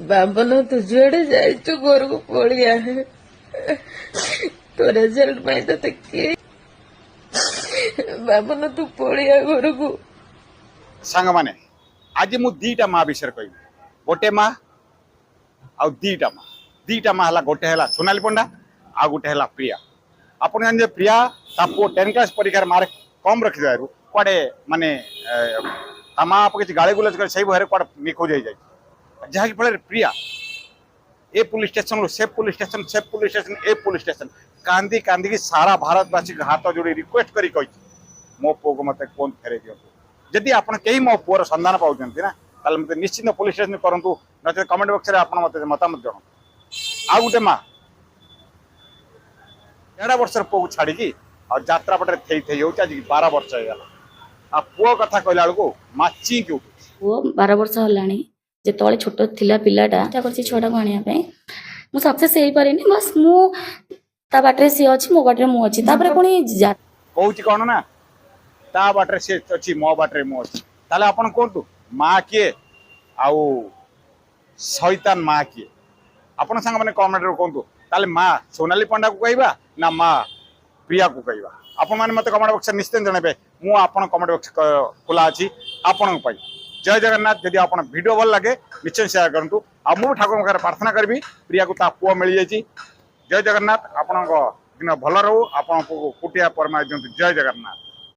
बाबन तू जुड़े जाए घर को पलिया तो रिजल्ट पाई तो किए बाबन तू पलिया घर को सांग माने आज मु दीटा माँ विषय कह गोटे माँ आ दीटा माँ है गोटे है सोनाली पंडा आ गोटे है प्रिया आप जान प्रिया पुओ 10 क्लास परीक्षा मार्क कम रखी कड़े माने माँ आप किसी गाड़ी गुलज कर भय कड़े निखोज हो जाए जहाँकि फल प्रिया ए पुलिस स्टेशन से पुलिस स्टेशन से पुलिस स्टेशन ए पुलिस स्टेशन कांदी कांदी की सारा भारतवासी हाथ जोड़ी रिक्वेस्ट करी मो पुओ को मत फोन फेरे दिखाँ जदि आप कहीं मो पुअर संधान पाँच ना मत निश्चिंत पुलिस स्टेशन करूँ ना कमेंट बॉक्स में आप मतामत जन आ गोटे माँ 11 वर्ष पुओ को छाड़ी और यात्रा पटे थई थई हो आज 12 वर्ष हो पुओ कथा कहला बेलू माँ चीक उठू पुओ 12 वर्ष होलानी जो छोट थिला पिलाटा छुआटा को आने मु सक्सेस हो पारे बस मु ता बाटे सी अच्छी मो बाटे मु अच्छी तापर पुणी कहूँ कौन ना ता बाटे सी अच्छी मो बाटे मु अच्छी ताले आपन कहतु माँ किए आउ शैतान माँ किए आपन सांग मैंने कमेंट कहतु ताले माँ सोनाली पंडा को कहवा ना माँ प्रिया को कहवा आपण मैंने मत कमेंट बॉक्स निश्चित जनइबे मु आपन कमेंट बॉक्स खुला अच्छी आपण जय जगन्नाथ जदि आप वीडियो भल लगे निश्चय शेयर करूँ आ मु ठाकुर प्रार्थना करी प्रिया को ता पुओ मिल जाए जय जगन्नाथ आपण दिन भल रो आप कुटिया परमा दिखाँ जय जगन्नाथ।